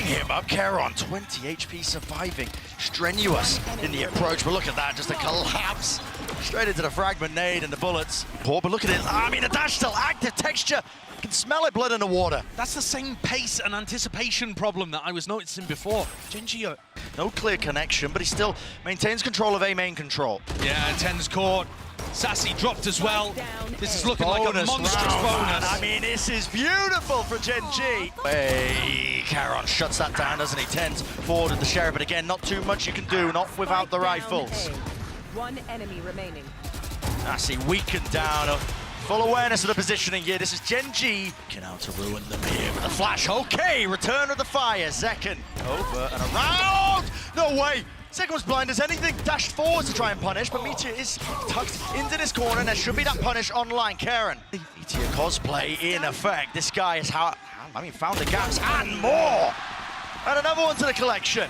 him up. Charon, 20 HP surviving. Strenuous in the approach, but look at that, just a collapse. Straight into the fragment nade and the bullets. Poor, but look at it. I mean, the dash still active, texture. You can smell it, blood in the water. That's the same pace and anticipation problem that I was noticing before. GEN.G, no clear connection, but he still maintains control of A main control. yeah, 10's caught. Sassy dropped as well. This is looking like a monstrous bonus. I mean, this is beautiful for GEN.G. Hey, Charon shuts that down, doesn't he? 10's forward with the Sheriff, but again, not too much you can do, not without the rifles. 1 enemy remaining. Sassy weakened down. Full awareness of the positioning here. This is GEN.G. Get out to ruin them here with a flash. Okay, return of the fire. Zekken over and around. No way. Zekken was blind as anything. Dashed forwards to try and punish, but Meteor is tucked into this corner, and there should be that punish online. Karen. Meteor cosplay in effect. This guy is found the gaps and more. And another one to the collection.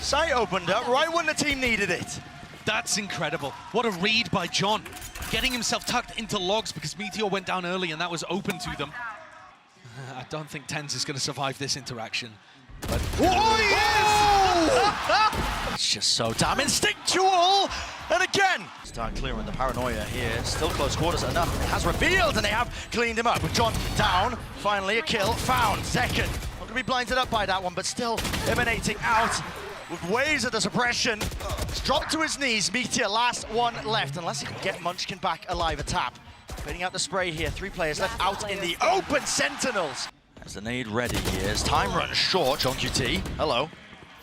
Sight opened up right when the team needed it. That's incredible. What a read by John. Getting himself tucked into logs because Meteor went down early and that was open to them. I don't think 10's is going to survive this interaction. But it's just so damn instinctual. And again, start clearing the Paranoia here. Still close quarters enough. It has revealed, and they have cleaned him up. With John down, finally a kill found. Zekken not going to be blinded up by that one, but still emanating out with waves of the suppression. It's dropped to his knees. Meteor, last one left, unless he can get Munchkin back alive. A tap. Fading out the spray here. 3 players left out in the open. Sentinels. As the nade ready here, as time runs short, GEN.G, hello.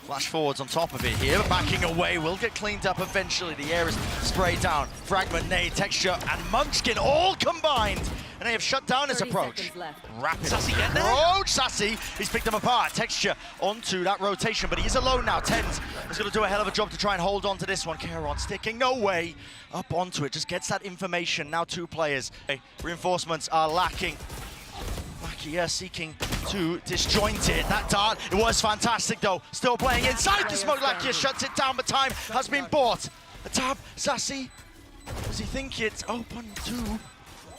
Flash forwards on top of it here, backing away, will get cleaned up eventually. The air is sprayed down. Fragment, nade, texture, and Munchkin all combined. And they have shut down his approach. Rapid Sassy get there? approach. Sassy, he's picked them apart. Texture onto that rotation, but he is alone now. 10's is going to do a hell of a job to try and hold on to this one. Charon sticking, no way. Up onto it, just gets that information. Now 2 players. Reinforcements are lacking. Lakia seeking to disjoint it. That dart, it was fantastic though. Still playing inside the smoke. Lakia shuts it down, but time has been bought. A tap, Sassy. Does he think it's open to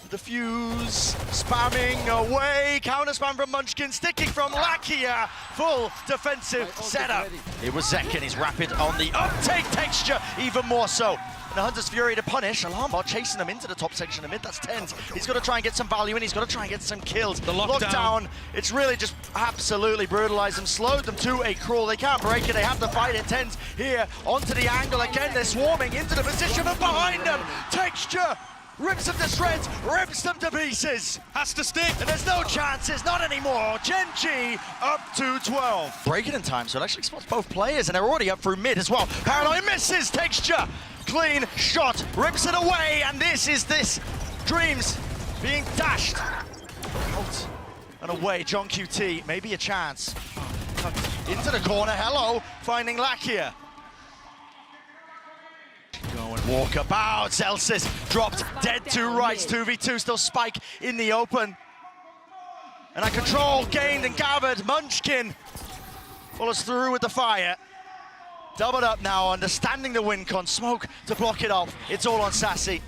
the fuse? Spamming away. Counter spam from Munchkin, sticking from Lakia. Full defensive setup. It was Zekken. He's rapid on the uptake. Texture, even more so. And the Hunter's Fury to punish. Alarmbot chasing them into the top section of mid. That's 10's. He's got to try and get some value in. He's got to try and get some kills. The lockdown. It's really just absolutely brutalized them. Slowed them to a crawl. They can't break it. They have to fight it. 10's here onto the angle. Again, they're swarming into the position, but behind them, Texture rips them to shreds, rips them to pieces. Has to stick. And there's no chances, not anymore. GEN.G up to 12. Breaking in time, so it actually spots both players, and they're already up through mid as well. Paranoia misses. Texture, clean shot, rips it away, and this is Dreams being dashed out and away. GEN.G, maybe a chance. Into the corner, hello, finding Lakia. Go and walk about. Celsius dropped dead to rights. 2v2, still Spike in the open. And a control gained and gathered. Munchkin follows through with the fire. Doubled up now, understanding the win con. Smoke to block it off. It's all on Sassy.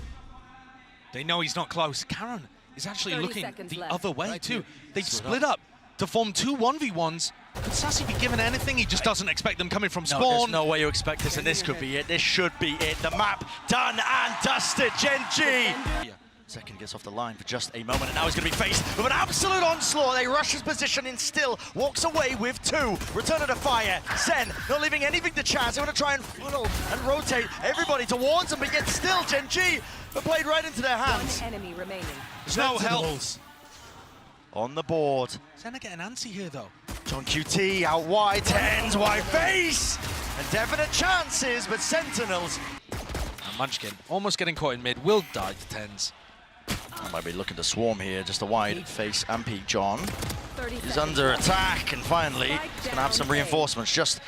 They know he's not close. Karen is actually 30 looking seconds the left. other way too. They've split up to form two 1v1s. Could Sassy be given anything? He just doesn't expect them coming from No, spawn. there's no way you expect this, and this could be it. This should be it. The map done and dusted. Gen.G. Second gets off the line for just a moment, and now he's going to be faced with an absolute onslaught. They rush his position in still, walks away with two. Return of the fire. SEN not leaving anything to chance. They want to try and funnel and rotate everybody towards him, but yet still Gen.G are played right into their hands. One enemy remaining. There's no help. On the board. SEN are getting antsy here though. John QT out wide, Tens wide face, and definite chances, but Sentinels. And Munchkin almost getting caught in mid, will die to Tens. I might be looking to swarm here, just a wide face and peek. John 30 is seconds. under attack, and finally he's going to have some reinforcements just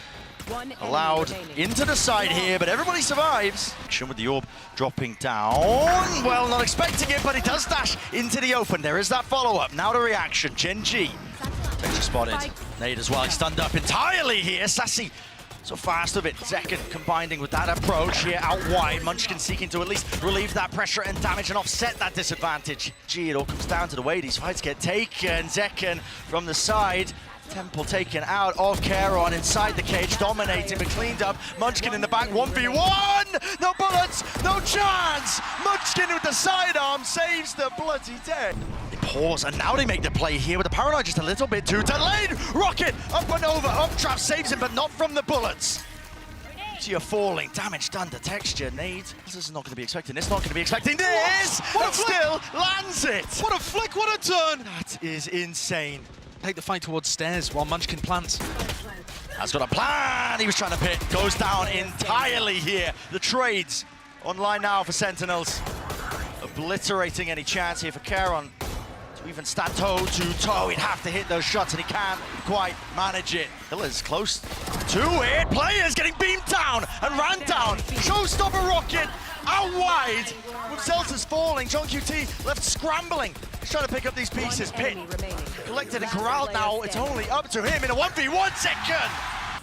One enemy allowed remaining. into the side here, but everybody survives. Action with the orb dropping down. Well, not expecting it, but he does dash into the open. There is that follow-up. Now the reaction. Gen.G takes a spotted. Nade as well. He's stunned up entirely here. Sassy so fast with it. Zekken combining with that approach here out wide. Munchkin seeking to at least relieve that pressure and damage and offset that disadvantage. Gee, it all comes down to the way these fights get taken. Zekken from the side. Temple taken out of Charon inside the cage, dominating but cleaned up. Munchkin in the back, 1v1! No bullets, no chance! Munchkin with the sidearm saves the bloody day. They pause, and now they make the play here with the paranoid just a little bit too delayed. Rocket up and over, up trap saves him, but not from the bullets. You're falling, damage done to Texture. Nade, this is not going to be expecting this, not going to be expecting this! What a and flick! still lands it! What a flick, what a turn! That is insane. Take the fight towards stairs while Munchkin plants. Has got a plan. He was trying to pit. Goes down entirely here. The trades online now for Sentinels. Obliterating any chance here for Charon to even stand toe to toe. He'd have to hit those shots, and he can't quite manage it. Hiller's close to it. Players getting beamed down and ran down. Showstopper rocket out wide. With Zelta's falling, John QT left scrambling. He's trying to pick up these pieces. One Pit enemy remaining. collected and corralled now. It's only up to him in a 1v1 second.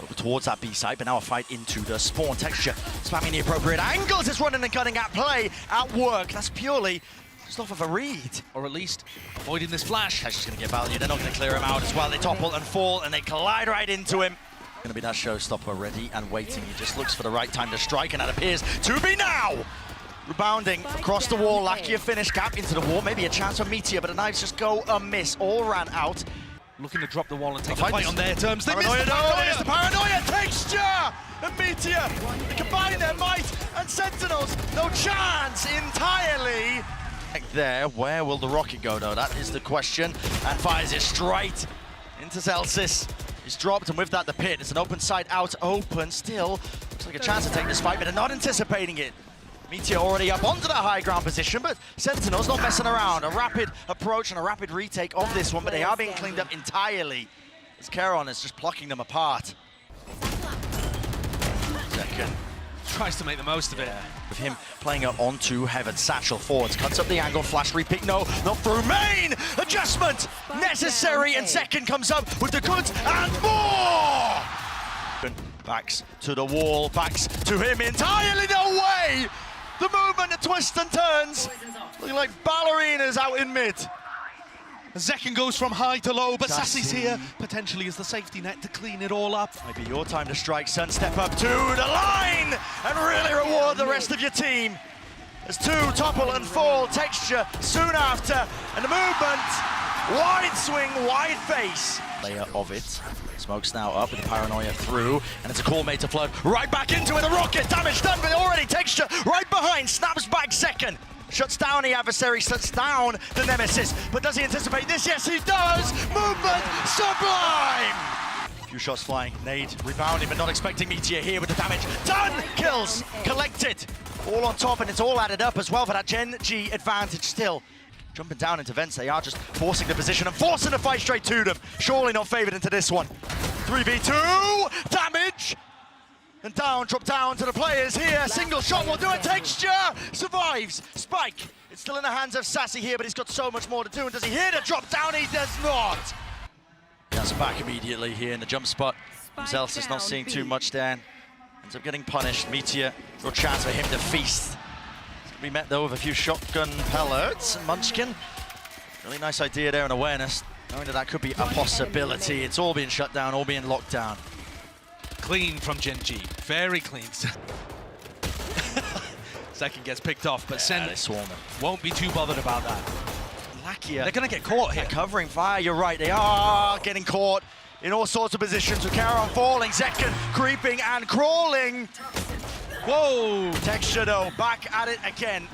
Over towards that B site, but now a fight into the spawn. Texture spamming the appropriate angles. It's running and gunning at play, at work. That's purely just off of a read. Or at least avoiding this flash. Texture's going to get value. They're not going to clear him out as well. They topple and fall, and they collide right into him. Going to be that showstopper ready and waiting. He just looks for the right time to strike, and that appears to be now. Rebounding across the wall, lacking a finish, gap into the wall, maybe a chance for Meteor, but the knives just go amiss, all ran out. Looking to drop the wall and take the fight fight is- on their terms. They missed Paranoia, the no, paranoia. there's the paranoia, Texture and Meteor, they combine their might, and Sentinels, no chance entirely. There, where will the rocket go though? That is the question, and fires it straight into Celsius. He's dropped, and with that the pit, it's an open side out, open still. Looks like a chance to take this fight, but they're not anticipating it. Meteor already up onto that high ground position, but Sentinels not messing around. A rapid approach and a rapid retake of this one, but they are being cleaned up entirely as Charon is just plucking them apart. Second. Tries to make the most of it. With him playing up onto Heaven, Satchel forwards, cuts up the angle, flash repick, no, not through main! Adjustment necessary, and second comes up with the goods and more! Backs to the wall, backs to him entirely, no way! The movement, the twists and turns, looking like ballerinas out in mid. Zekken goes from high to low, but Sassy. Sassy's here, potentially as the safety net to clean it all up. Might be your time to strike, Sun. Step up to the line and really reward the rest of your team. As two topple and fall, Texture soon after, and the movement, wide swing, wide face. Layer of it. Smoke's now up with the paranoia through, and it's a call made to flood right back into it. The rocket damage done, but already Texture right behind, snaps back second. Shuts down the adversary, shuts down the nemesis. But does he anticipate this? Yes, he does! Movement sublime! A few shots flying, nade rebounding, but not expecting Meteor here with the damage. Done! Kills collected. All on top, and it's all added up as well for that Gen.G advantage still. Jumping down into vents, they are just forcing the position and forcing the fight straight to them. Surely not favored into this one. 3v2, damage! And down, drop down to the players here. Single shot will do it. Texture survives. Spike. It's still in the hands of Sassy here, but he's got so much more to do. And does he hear the drop down? He does not. He has back immediately here in the jump spot. Zelsa's is not seeing too much there. Ends up getting punished. Meteor, real chance for him to feast. Be met though with a few shotgun pellets. Munchkin, really nice idea there and awareness, knowing that could be a possibility. It's all being shut down, all being locked down. Clean from Gen.G, very clean. Second gets picked off, but SEN won't be too bothered about that. Lakia, They're going to get caught here. Covering fire, you're right, they are getting caught in all sorts of positions with Karon falling, Zekken creeping and crawling. Whoa! Texture though, back at it again.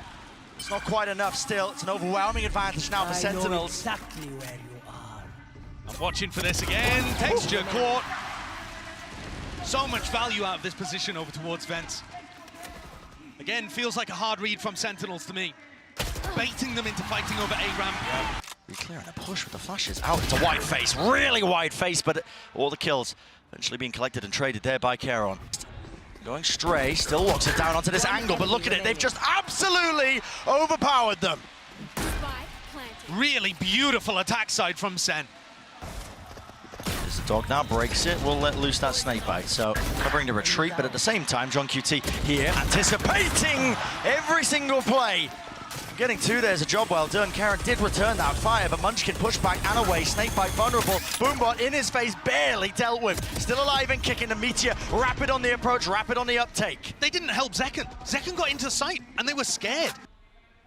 It's not quite enough still. It's an overwhelming advantage now for Sentinels. Exactly where you are. I'm watching for this again. Texture caught. So much value out of this position over towards Vents. Again, feels like a hard read from Sentinels to me. Baiting them into fighting over A-ramp. Be clear and a push with the flashes out. It's a wide face, really wide face, but all the kills eventually being collected and traded there by Karon. Going stray, still walks it down onto this angle, but look at it, they've just absolutely overpowered them. Really beautiful attack side from SEN. There's the dog now, breaks it, will let loose that snake bite. So covering the retreat, but at the same time, GEN.G here anticipating every single play. Getting two, there's a job well done. Karon did return that fire, but Munchkin pushed back and away. Snakebite vulnerable. Boombot in his face, barely dealt with. Still alive and kicking the Meteor. Rapid on the approach, rapid on the uptake. They didn't help Zekken. Zekken got into sight, and they were scared.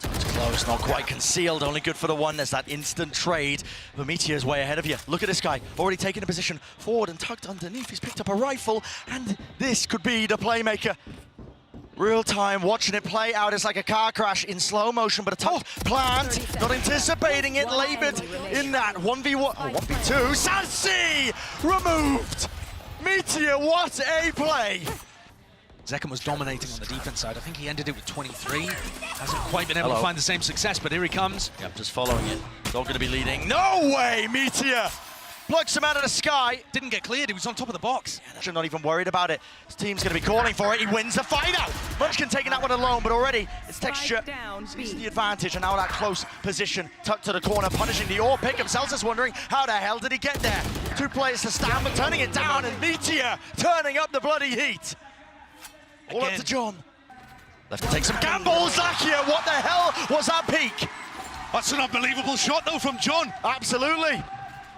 It's close, not quite concealed, only good for the one. There's that instant trade. The Meteor's way ahead of you. Look at this guy, already taking a position forward and tucked underneath. He's picked up a rifle, and this could be the playmaker. Real time, watching it play out. It's like a car crash in slow motion, but a tough plant, not anticipating it, labored in that 1v1, or 1v2. Sassy removed. Meteor, what a play. Zekken was dominating on the defense side. I think he ended it with 23. Hasn't quite been able to find the same success, but here he comes. Yep, just following it. Not going to be leading. No way, Meteor! Plucks him out of the sky. Didn't get cleared, he was on top of the box. Yeah, not even worried about it. His team's going to be calling for it. He wins the fight out. Munchkin taking that one alone, but already it's Texture sees the advantage, and now that close position tucked to the corner, punishing the AWP pick. Himself is wondering how the hell did he get there? Two players to stand, but turning it down, and Meteor turning up the bloody heat. All up to John. Left to take some gambles. Lakia, what the hell was that peak? That's an unbelievable shot though from John. Absolutely.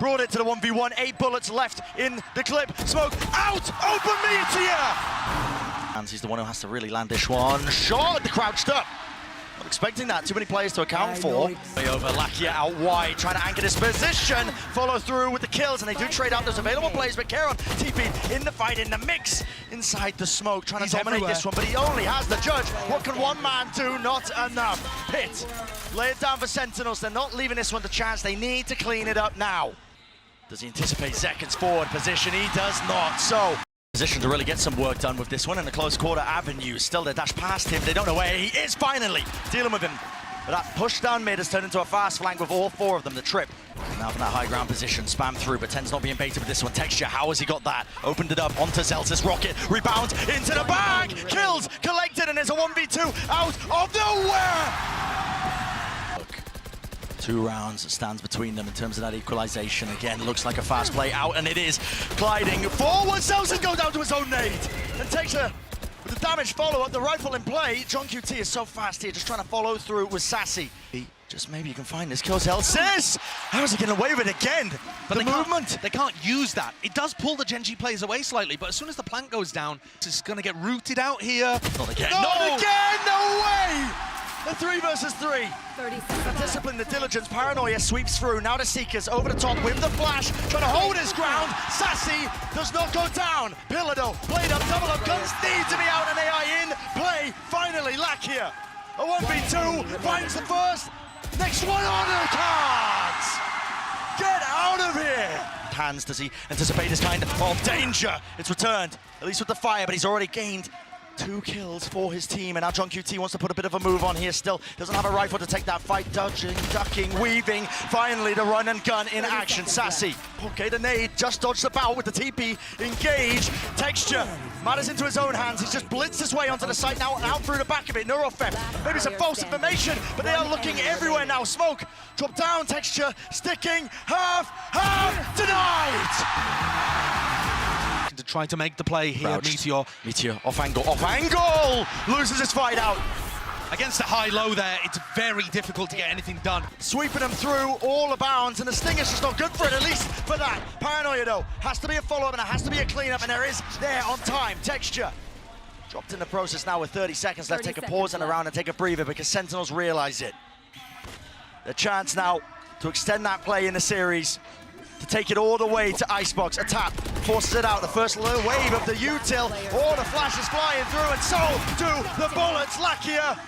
Brought it to the 1v1, 8 bullets left in the clip. Smoke out, open Meteor! And he's the one who has to really land this one. Shot, crouched up. Not expecting that, too many players to account for. Way over, Lakia out wide, trying to anchor this position. Follow through with the kills, and they do trade out those available players, but Karon TP in the fight, in the mix, inside the smoke, trying to dominate this one, but he only has the judge. What can one man do? Not enough. Pit, lay it down for Sentinels. They're not leaving this one to chance. They need to clean it up now. Does he anticipate Zekken's forward position? He does not, so position to really get some work done with this one in the close quarter avenue. Still, they dash past him. They don't know where he is finally dealing with him. But that push down mid has turned into a fast flank with all 4 of them. The trip now from that high ground position, spam through, but Ten's not being baited with this one. Texture, how has he got that? Opened it up onto Zelsis, rocket, rebound into the bag, kills, collected, and there's a 1v2 out of nowhere! 2 rounds stands between them in terms of that equalization. Again, looks like a fast play out, and it is gliding forward. Zelsis goes down to his own nade and takes a with the damage follow-up, the rifle in play. GEN.G is so fast here, just trying to follow through with Sassy. Just maybe you can find this. Kills Zelsis. How's he getting away with it again? But the movement. They can't use that. It does pull the Gen.G players away slightly, but as soon as the plant goes down, it's going to get rooted out here. Not again. No! Not again! No way! The 3 versus 3. 30 The seconds. discipline, the diligence, paranoia sweeps through. Now the Seekers over the top with the flash, trying to hold his ground. Sassy does not go down. Pillar though, blade up, double up, guns need to be out, and AI in play. Finally, Lakia. A 1v2, finds the first. Next one on the cards. Get out of here. Hands, does he anticipate this kind of danger? It's returned, at least with the fire, but he's already gained 2 kills for his team, and now GEN.G wants to put a bit of a move on here still. Doesn't have a rifle to take that fight, dodging, ducking, weaving. Finally, the run and gun in action. Sassy, okay, the nade, just dodged the bow with the TP, engage. Texture, matters into his own hands. He's just blitzed his way onto the site now, out through the back of it. Neurofem, maybe some false information, but they are looking everywhere now. Smoke, drop down, Texture, sticking, half, denied! To try to make the play here, Crouched. Meteor. Meteor, off angle, loses his fight out. Against the high-low there, it's very difficult to get anything done. Sweeping them through all the bounds, and the Stinger's just not good for it, at least for that. Paranoia, though, has to be a follow-up, and it has to be a clean-up, and there is there on time. Texture dropped in the process now with 30 seconds left. Take a pause in the round and take a breather because Sentinels realize it. The chance now to extend that play in the series, to take it all the way to Icebox. A tap forces it out. The first little wave of the util. All the flashes flying through, and so do the bullets. Lakia,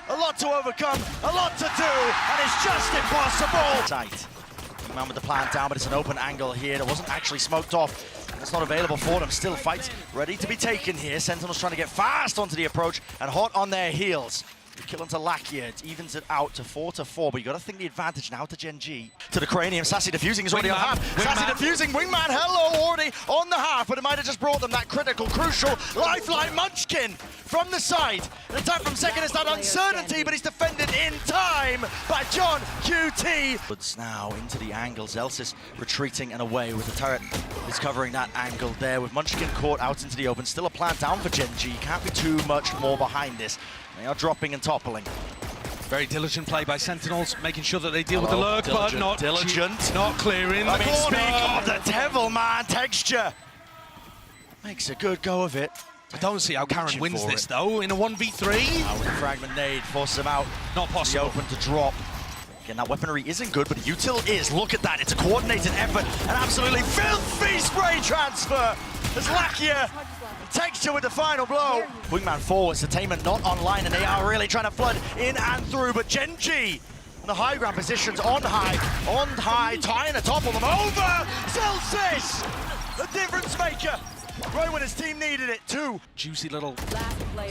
a lot to overcome, a lot to do, and it's just impossible. Tight. Man with the plant down, but it's an open angle here that wasn't actually smoked off. It's not available for them. Still fights ready to be taken here. Sentinels trying to get fast onto the approach and hot on their heels. The kill onto Lakia, it evens it out to 4-4, but you got to think the advantage now to Gen.G. To the cranium, Sassy defusing is already on half. Sassy defusing, Wingman, hello, already on the half, but it might have just brought them that critical, crucial lifeline. Munchkin from the side. An attack from second is that uncertainty, but he's defended in time by John QT. But now into the angle, Zelsis retreating and away with the turret is covering that angle there with Munchkin caught out into the open. Still a plant down for Gen.G. Can't be too much more behind this. They are dropping and toppling. Very diligent play by Sentinels, making sure that they deal with the lurk, diligent, but not diligent. Not clearing the corner. Speak of the devil, man. Texture makes a good go of it. I don't see how Karen wins this, though, in a 1v3. With a fragment nade, forces him out. Not possible. The open to drop. Again, that weaponry isn't good, but the util is. Look at that. It's a coordinated effort. An absolutely filthy spray transfer. As Lakia, Texture with the final blow. Wingman forwards, Entertainment not online, and they are really trying to flood in and through, but Gen.G on the high ground positions, on high, tying to topple them over. Celsius, the difference maker. Right when his team needed it, too. Juicy little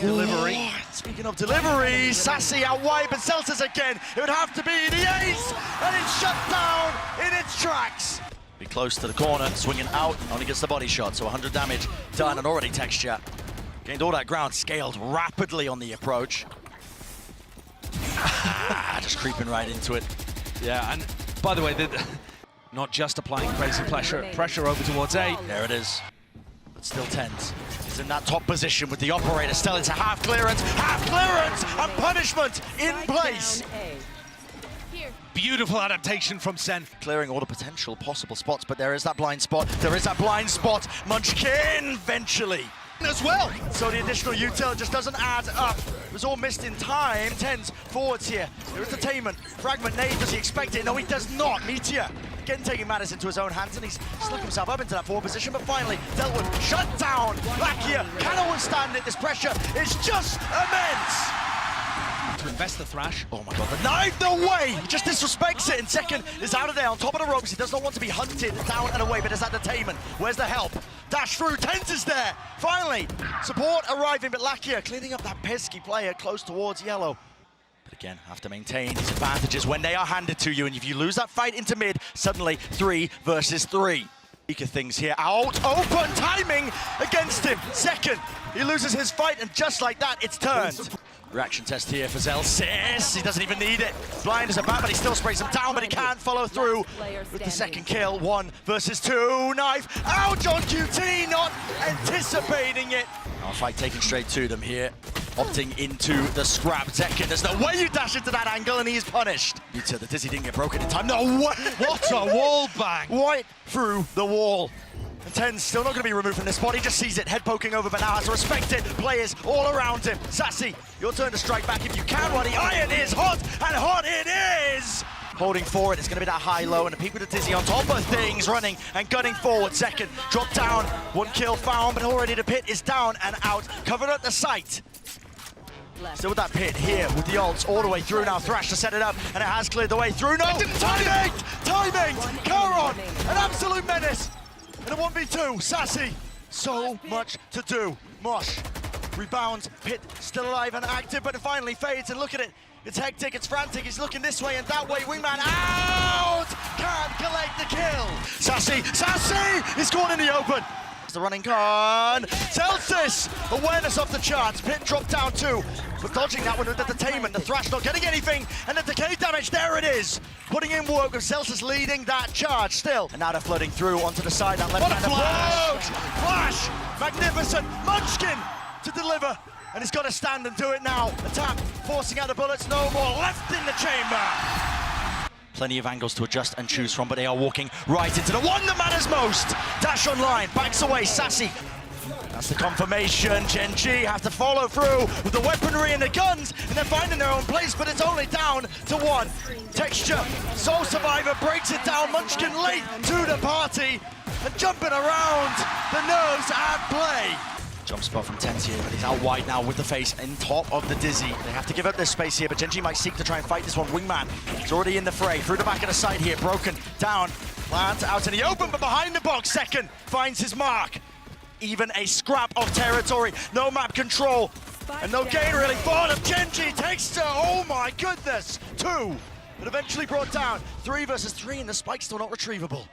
Delivery. Speaking of delivery, Sassy out wide, but Celsius again. It would have to be the ace, and it's shut down in its tracks. Be close to the corner, swinging out, only gets the body shot, so 100 damage done, and already Texture gained all that ground, scaled rapidly on the approach. Just creeping right into it. Yeah, and by the way, not just applying crazy pressure over towards A. There it is. But still tense. He's in that top position with the operator still into half clearance, and punishment in place. Beautiful adaptation from Sen. Clearing all the potential possible spots, but there is that blind spot. Munchkin eventually as well. So the additional util just doesn't add up. It was all missed in time. Tens forwards here. There is Entertainment. Fragment nade, does he expect it? No, he does not. Meteor again taking matters into his own hands, and he's snuck himself up into that forward position, but finally dealt with. Shut down. Lakia cannot withstand it. This pressure is just immense. To invest the thrash. Oh my god, the knife, no way! He just disrespects it, and second is out of there on top of the ropes. He does not want to be hunted down and away, but there's that Entertainment. Where's the help? Dash through, Tens is there! Finally, support arriving, but Lakia cleaning up that pesky player close towards yellow. But again, have to maintain his advantages when they are handed to you, and if you lose that fight into mid, suddenly 3 versus 3. Weaker things here, out, open, timing against him. Second, he loses his fight, and just like that, it's turned. Reaction test here for Zelsis. He doesn't even need it. Blind as a bat, but he still sprays him down, but he can't follow through with the second kill. 1 versus 2. Knife. Ow, John QT not anticipating it. Our fight taken straight to them here. Opting into the scrap. Zekin, there's no way you dash into that angle, and he is punished. The dizzy didn't get broken in time. No way! What a wall bang! Right through the wall. And Ten's still not going to be removed from this spot. He just sees it, head poking over, but now has to respect it. Players all around him. Sassy, your turn to strike back if you can. While the iron is hot, and hot it is! Holding forward, it's going to be that high-low, and the peak with the dizzy on top of things, running and gunning forward. Second, drop down, 1 kill found, but already the pit is down and out. Covered at the site. Still with that pit here with the ults all the way through now. Thrash to set it up, and it has cleared the way through. No, timing! Charon, an absolute menace. In a 1v2, Sassy, so much to do. Mosh rebounds, Pit still alive and active, but it finally fades, and look at it. It's hectic, it's frantic, he's looking this way and that way. Wingman out! Can't collect the kill. Sassy is caught in the open. It's the running con. Celsius, awareness off the charts. Pit dropped down too, but dodging that one with the Entertainment. The Thrash not getting anything, and the decay damage, there it is. Putting in work with Celsius leading that charge still. And now they're flooding through onto the side, that left-hand approach. Flash, magnificent, Munchkin to deliver And he's got to stand and do it now. Attack, forcing out the bullets, no more. Left in the chamber. Plenty of angles to adjust and choose from, but they are walking right into the one that matters most. Dash online, backs away, Sassy. That's the confirmation. Gen.G have to follow through with the weaponry and the guns, and they're finding their own place, but it's only down to one. Texture, Soul Survivor breaks it down. Munchkin late to the party, and jumping around, the nerves at play. Jump spot from Tense here, but he's out wide now with the face in top of the Dizzy. They have to give up their space here, but Gen.G might seek to try and fight this one. Wingman is already in the fray, through the back of the side here, broken, down, plant out in the open, but behind the box, Second finds his mark. Even a scrap of territory, no map control, and no gain really thought of. Gen.G takes to, oh my goodness, 2, but eventually brought down. 3 versus 3, and the spike's still not retrievable.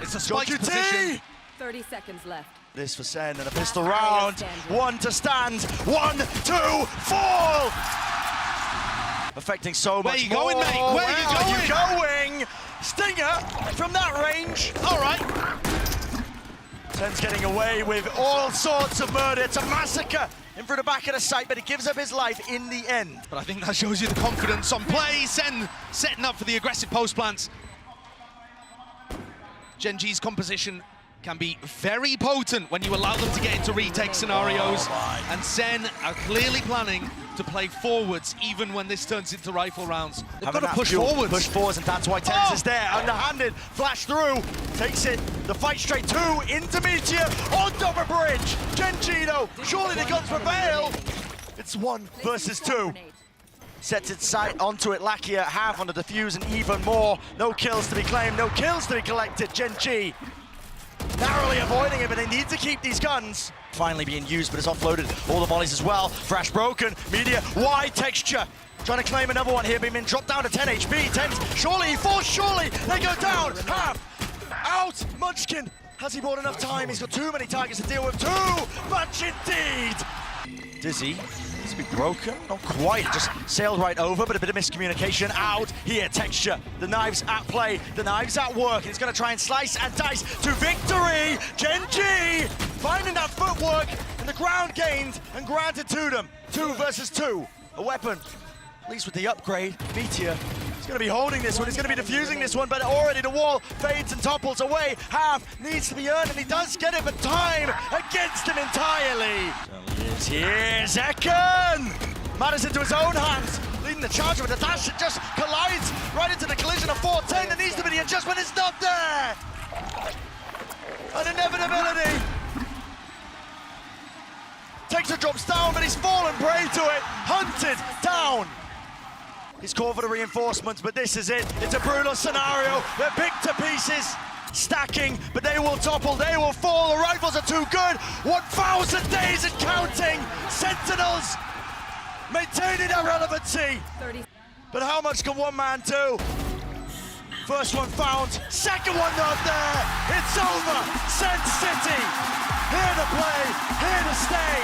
It's a spike position. 30 seconds left. This for SEN and a pistol round. 1 to stand. 1, 2, fall! Affecting so much more. Where you going, mate? Where are you going? Stinger from that range. All right. SEN's getting away with all sorts of murder. It's a massacre in through the back of the site, but he gives up his life in the end. But I think that shows you the confidence on play. SEN setting up for the aggressive post plants. Gen.G's composition can be very potent when you allow them to get into retake scenarios. And SEN are clearly planning to play forwards even when this turns into rifle rounds. They've got to push forwards. Push forwards, and that's why Tennis is there. Underhanded, flash through, takes it. The fight straight 2 into Meteor on top of bridge. Gen.G though, surely the guns prevail. It's 1 versus 2. Sets its sight onto it, Lakia half on the defuse and even more. No kills to be claimed, no kills to be collected. Gen.G narrowly avoiding it, but they need to keep these guns. Finally being used, but it's offloaded all the mollies as well. Thrash broken, Media, wide Texture. Trying to claim another one here, being dropped down to 10 HP. 10, surely he falls, surely they go down. Half, out, Munchkin. Has he bought enough time? He's got too many targets to deal with, too much indeed. Dizzy needs to be broken, not quite, just sailed right over, but a bit of miscommunication out here. Texture, the knives at play, the knives at work, and he's gonna try and slice and dice to victory. Gen.G finding that footwork and the ground gained and granted to them. 2 versus 2, a weapon, at least with the upgrade. Meteor is gonna be holding this one, he's gonna be defusing this one, but already the wall fades and topples away. Half needs to be earned, and he does get it, but time against him entirely. Here, Zekken! Matters into his own hands, leading the charge with a dash. It just collides right into the collision of 410. There needs to be the adjustment, it's not there! An inevitability. Texture drops down, but he's fallen prey to it. Hunted down. He's called for the reinforcements, but this is it. It's a brutal scenario. They're picked to pieces. Stacking, but they will topple, they will fall. The rifles are too good. 1,000 days and counting. Sentinels maintaining their relevancy. 30. But how much can one man do? First one found, second one not there. It's over. SEN City, here to play, here to stay.